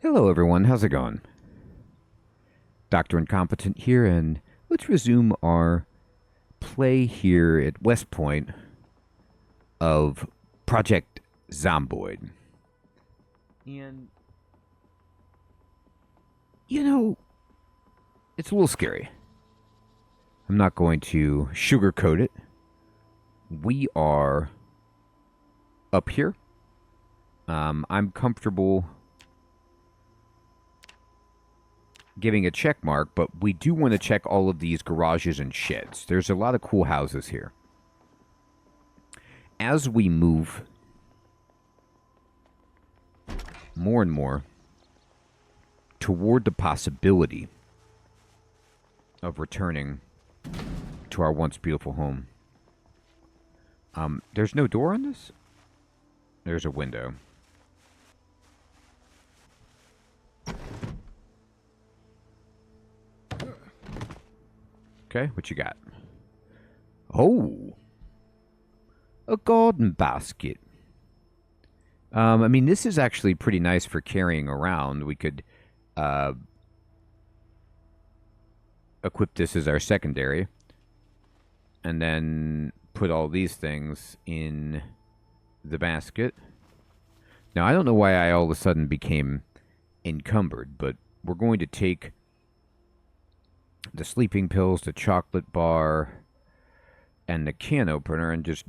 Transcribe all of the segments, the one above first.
Hello everyone, how's it going? Dr. Incompetent here, and let's resume our play here at West Point of Project Zomboid. And, you know, it's a little scary. I'm not going to sugarcoat it. We are up here. I'm comfortable giving a check mark, but we do want to check all of these garages and sheds. There's a lot of cool houses here. As we move more and more toward the possibility of returning to our once beautiful home. There's no door on this? There's a window. Okay, what you got? Oh, a garden basket. I mean, this is actually pretty nice for carrying around. We could equip this as our secondary, and then put all these things in the basket. Now, I don't know why I all of a sudden became encumbered, but we're going to take the sleeping pills, the chocolate bar, and the can opener, and just,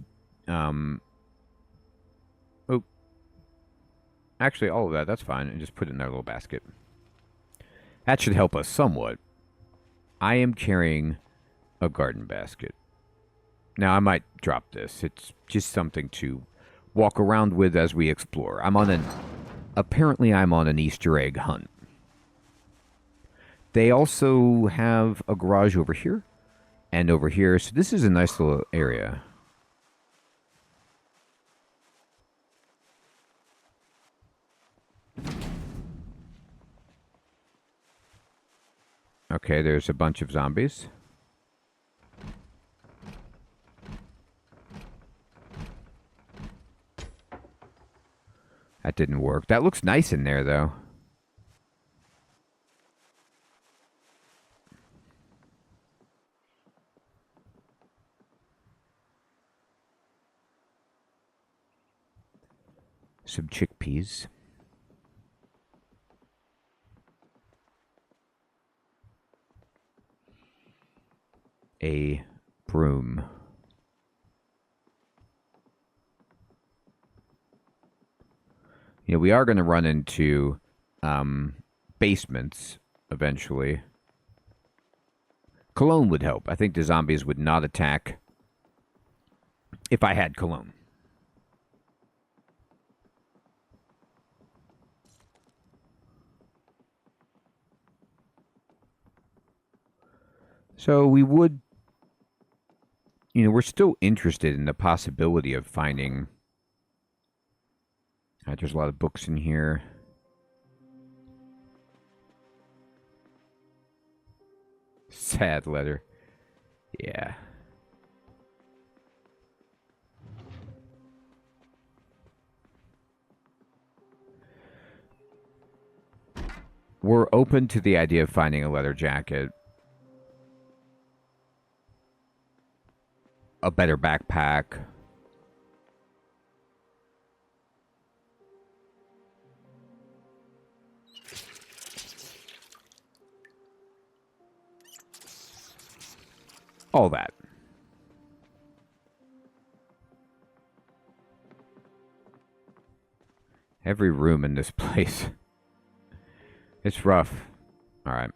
actually, all of that, that's fine, and just put it in our little basket. That should help us somewhat. I am carrying a garden basket. Now, I might drop this. It's just something to walk around with as we explore. Apparently I'm on an Easter egg hunt. They also have a garage over here and over here. So this is a nice little area. Okay, there's a bunch of zombies. That didn't work. That looks nice in there, though. Some chickpeas. A broom. You know, we are going to run into basements eventually. Cologne would help. I think the zombies would not attack if I had cologne. So we would, you know, we're still interested in the possibility of finding. There's a lot of books in here. Sad letter. Yeah. We're open to the idea of finding a leather jacket. A better backpack. All that. Every room in this place. It's rough. All right.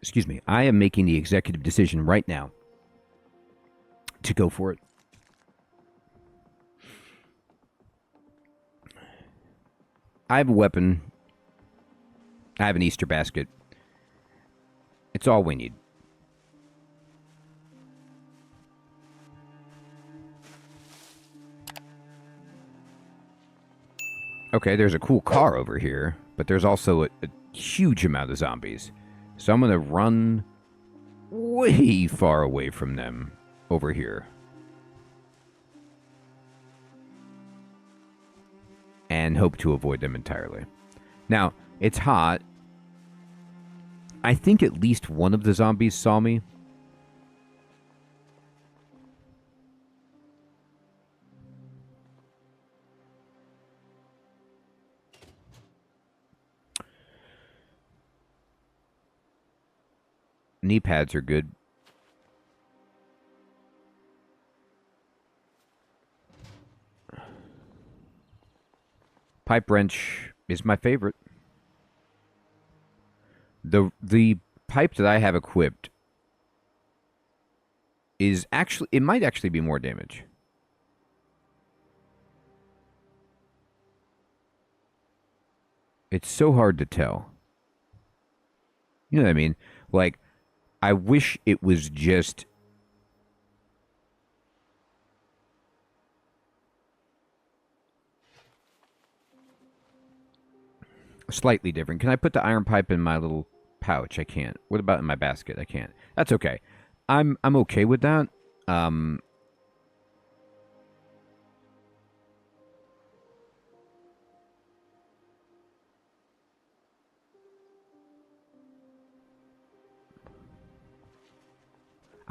Excuse me. I am making the executive decision right now to go for it. I have a weapon. I have an Easter basket. It's all we need. Okay, there's a cool car over here, but there's also a huge amount of zombies. So I'm going to run way far away from them over here. And hope to avoid them entirely. Now, it's hot. I think at least one of the zombies saw me. Knee pads are good. Pipe wrench is my favorite. The pipe that I have equipped is actually, it might actually be more damage. It's so hard to tell. You know what I mean? Like, I wish it was just slightly different. Can I put the iron pipe in my little pouch? I can't. What about in my basket? I can't. That's okay. I'm okay with that.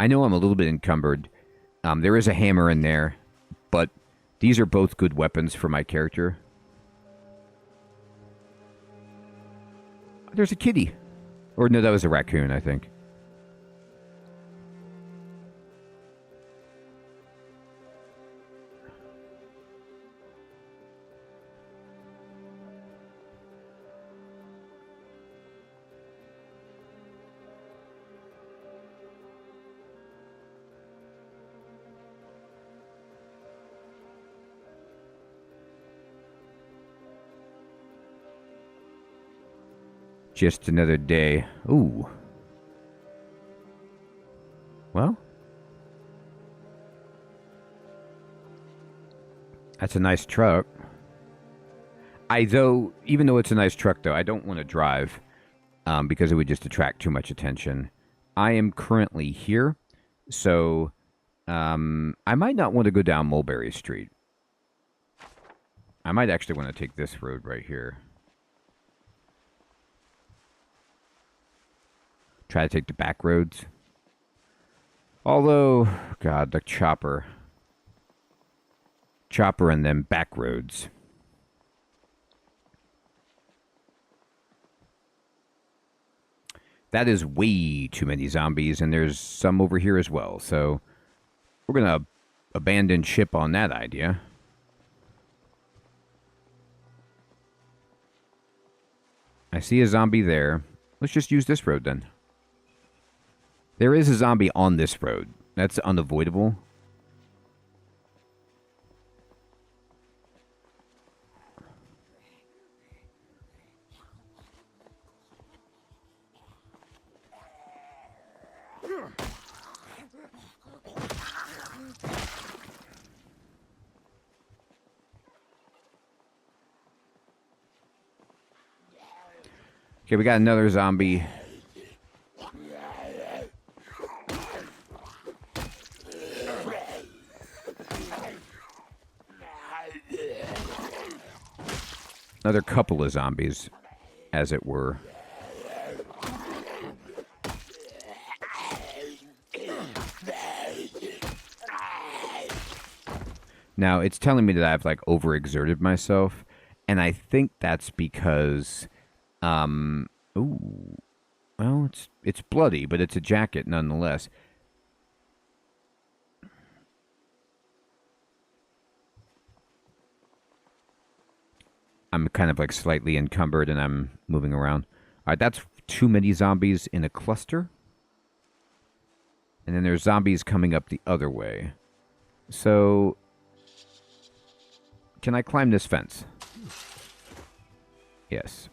I know I'm a little bit encumbered. There is a hammer in there, but these are both good weapons for my character. There's a kitty. Or no, that was a raccoon, I think. Just another day. Ooh. Well. That's a nice truck. Even though it's a nice truck, though, I don't want to drive because it would just attract too much attention. I am currently here, so I might not want to go down Mulberry Street. I might actually want to take this road right here. Try to take the back roads. Although, God, the chopper. Chopper and then back roads. That is way too many zombies, and there's some over here as well. So we're going to abandon ship on that idea. I see a zombie there. Let's just use this road then. There is a zombie on this road. That's unavoidable. Okay, we got another zombie. Another couple of zombies, as it were. Now, it's telling me that I've, like, overexerted myself, and I think that's because, ooh, well, it's bloody, but it's a jacket nonetheless. I'm kind of, like, slightly encumbered, and I'm moving around. All right, that's too many zombies in a cluster. And then there's zombies coming up the other way. So, can I climb this fence? Yes.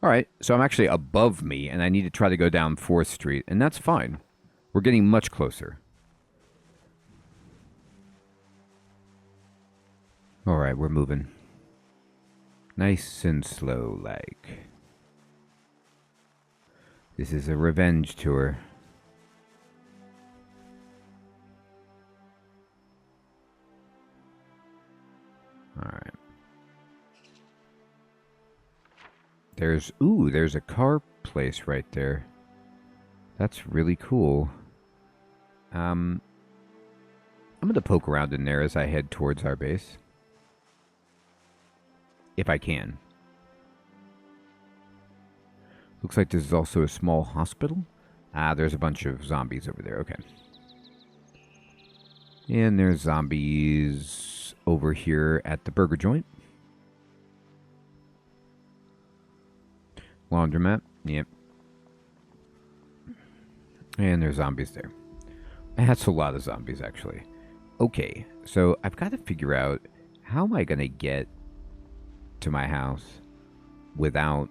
All right, so I'm actually above me, and I need to try to go down 4th Street, and that's fine. We're getting much closer. All right, we're moving. Nice and slow, like. This is a revenge tour. All right. There's a car place right there. That's really cool. I'm gonna poke around in there as I head towards our base. If I can. Looks like this is also a small hospital. There's a bunch of zombies over there. Okay. And there's zombies over here at the burger joint. Laundromat. Yep. And there's zombies there. That's a lot of zombies, actually. Okay, so I've got to figure out how am I going to get to my house without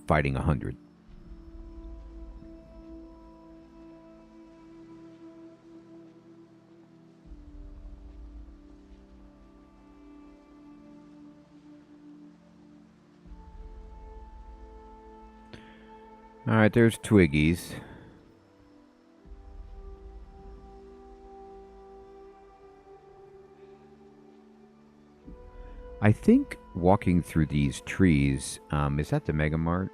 fighting 100. All right, there's Twiggies. I think walking through these trees, is that the Mega Mart?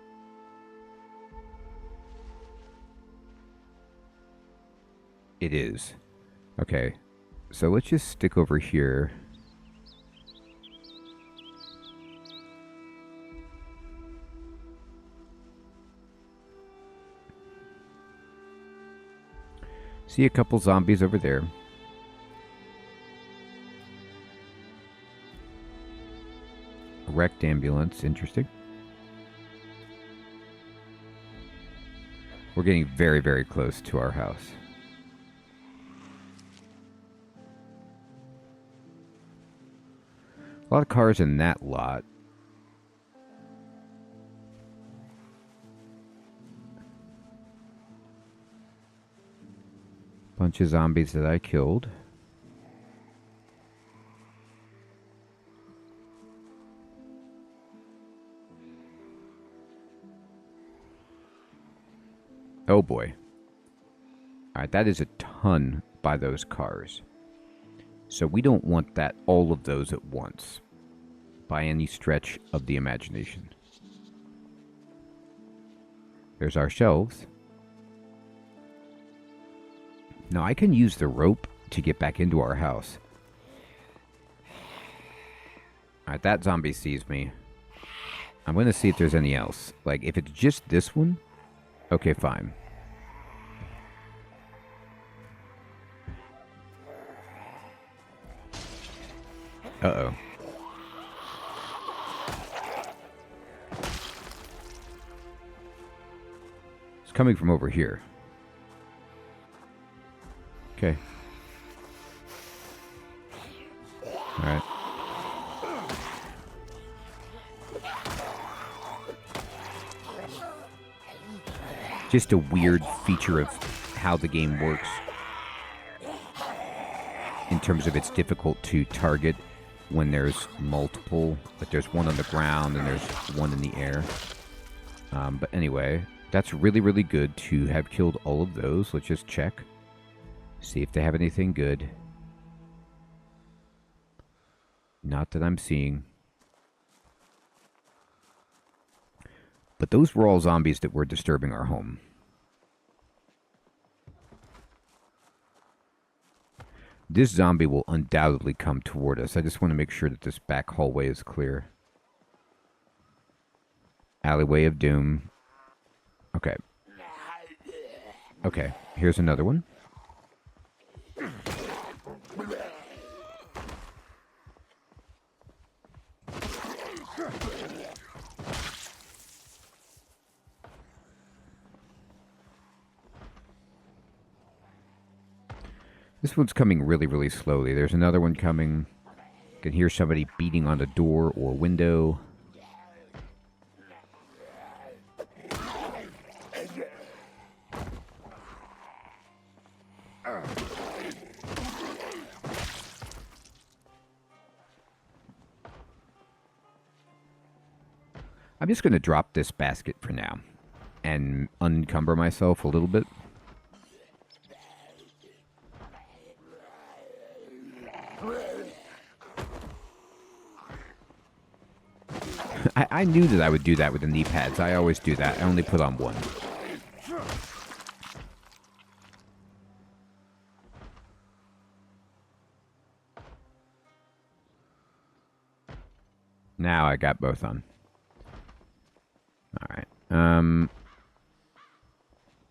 It is. Okay, so let's just stick over here. See a couple zombies over there. Wrecked ambulance, interesting. We're getting very, very close to our house. A lot of cars in that lot. Bunch of zombies that I killed. Oh boy. Alright, that is a ton by those cars. So we don't want that, all of those at once. By any stretch of the imagination. There's our shelves. Now I can use the rope to get back into our house. Alright, that zombie sees me. I'm going to see if there's any else. Like, if it's just this one, okay, fine. Uh-oh. It's coming from over here. Okay. Alright. Just a weird feature of how the game works in terms of it's difficult to target when there's multiple, but there's one on the ground and there's one in the air. But anyway, that's really, really good to have killed all of those. Let's just check. See if they have anything good. Not that I'm seeing. But those were all zombies that were disturbing our home. This zombie will undoubtedly come toward us. I just want to make sure that this back hallway is clear. Alleyway of Doom. Okay. Okay, here's another one. This one's coming really, really slowly. There's another one coming. You can hear somebody beating on a door or window. I'm just going to drop this basket for now and unencumber myself a little bit. I knew that I would do that with the knee pads. I always do that. I only put on one. Now I got both on. Alright.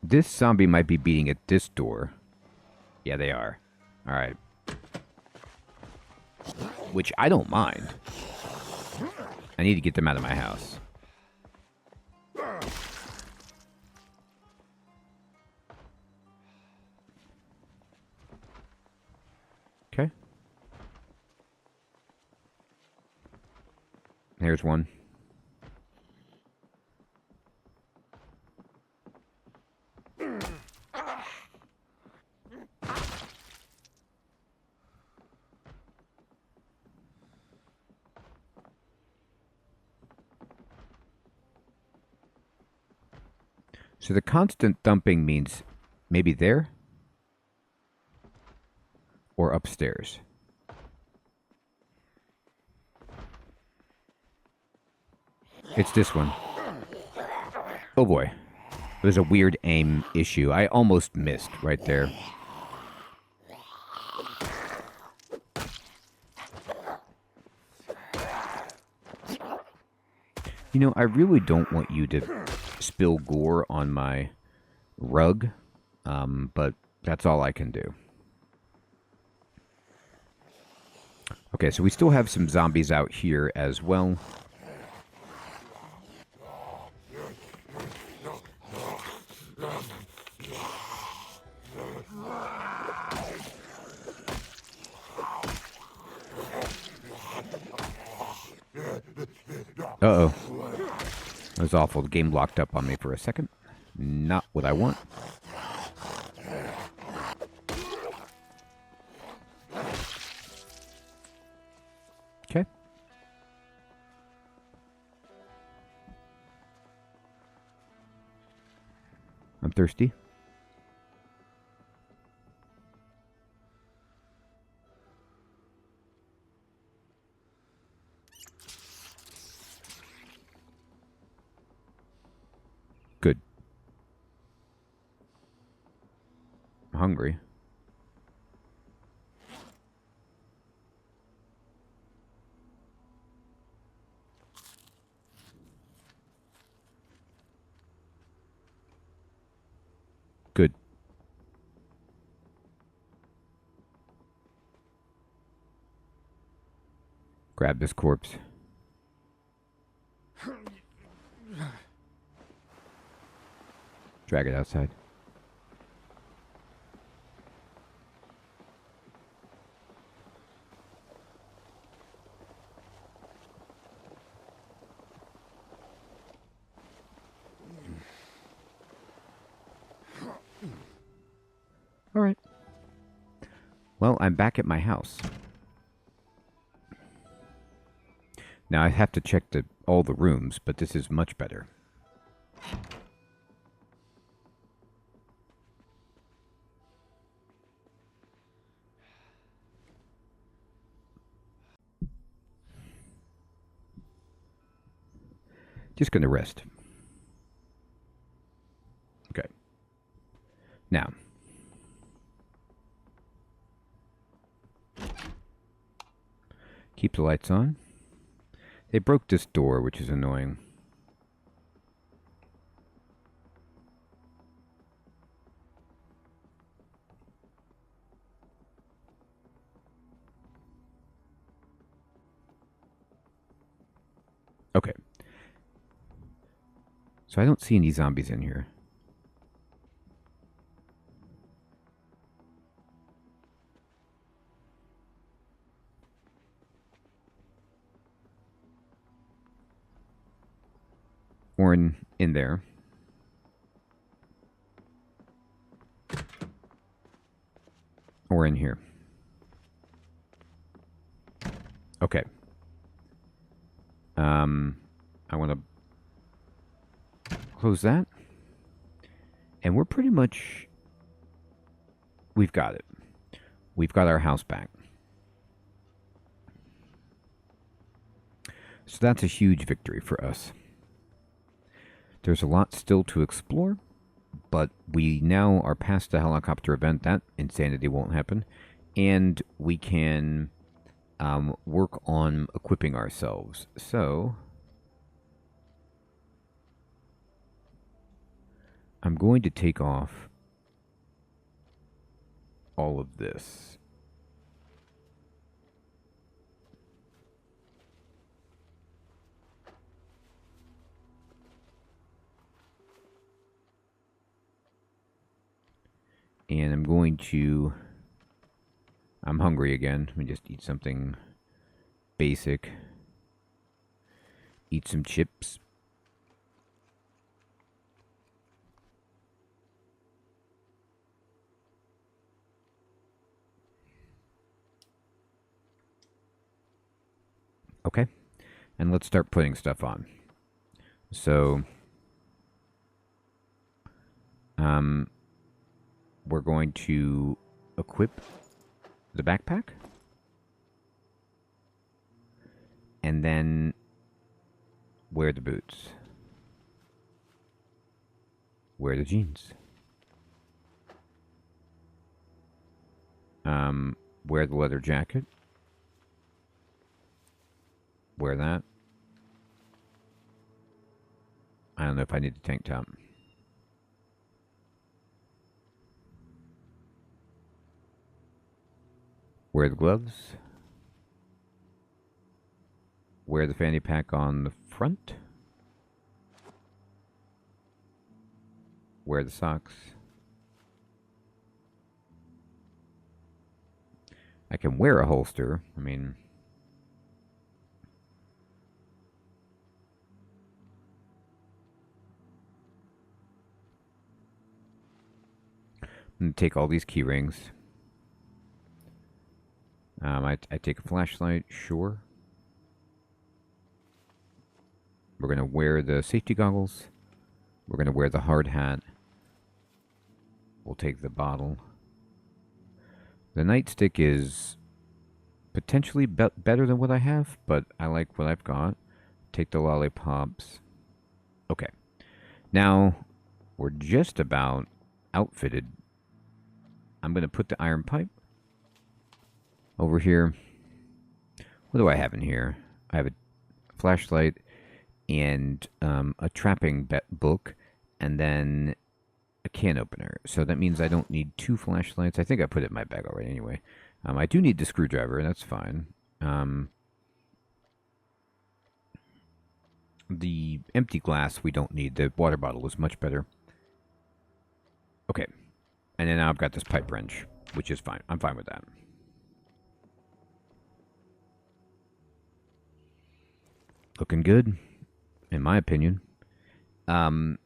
This zombie might be beating at this door. Yeah, they are. Alright. Which I don't mind. I need to get them out of my house. Okay. Here's one. So the constant dumping means maybe there or upstairs. It's this one. Oh boy. There's a weird aim issue. I almost missed right there. You know, I really don't want you to spill gore on my rug, but that's all I can do. Okay, so we still have some zombies out here as well. Uh-oh. That was awful. The game locked up on me for a second. Not what I want. Okay. I'm thirsty. Good. I'm hungry. Good. Grab this corpse. Drag it outside. All right. Well, I'm back at my house. Now I have to check all the rooms, but this is much better. Just going to rest. Okay. Now. Keep the lights on. They broke this door, which is annoying. Okay. So I don't see any zombies in here. Or in there. Or in here. Okay. I want to Close that. And we're pretty much... We've got it. We've got our house back. So that's a huge victory for us. There's a lot still to explore, but we now are past the helicopter event. That insanity won't happen. And we can work on equipping ourselves. So I'm going to take off all of this. And I'm going to... I'm hungry again. Let me just eat something basic. Eat some chips. Okay. And let's start putting stuff on. So... we're going to equip the backpack. And then wear the boots. Wear the jeans. Wear the leather jacket. Wear that. I don't know if I need the tank top. Wear the gloves. Wear the fanny pack on the front. Wear the socks. I can wear a holster. I mean... I'm going to take all these key rings. I take a flashlight, sure. We're going to wear the safety goggles. We're going to wear the hard hat. We'll take the bottle. The nightstick is potentially better than what I have, but I like what I've got. Take the lollipops. Okay. Now, we're just about outfitted. I'm going to put the iron pipe over here. What do I have in here? I have a flashlight and a trapping book, and then a can opener. So that means I don't need 2 flashlights. I think I put it in my bag already anyway. I do need the screwdriver. That's fine. The empty glass we don't need. The water bottle is much better. Okay. And then now I've got this pipe wrench, which is fine. I'm fine with that. Looking good, in my opinion. I'll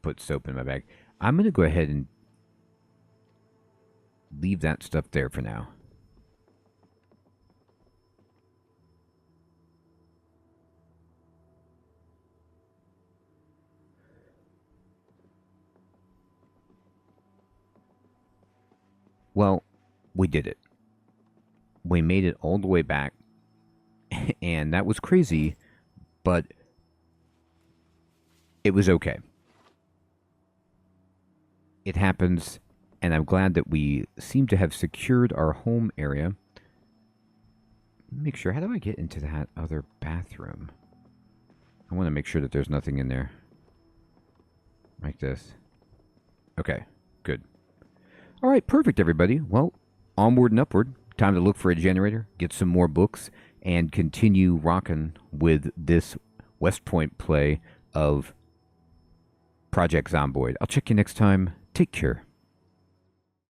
put soap in my bag. I'm going to go ahead and leave that stuff there for now. Well, we did it. We made it all the way back, and that was crazy, but it was okay. It happens, and I'm glad that we seem to have secured our home area. Make sure, how do I get into that other bathroom? I want to make sure that there's nothing in there. Like this. Okay, good. All right, perfect, everybody. Well, onward and upward. Time to look for a generator, get some more books, and continue rocking with this West Point play of Project Zomboid. I'll check you next time. Take care.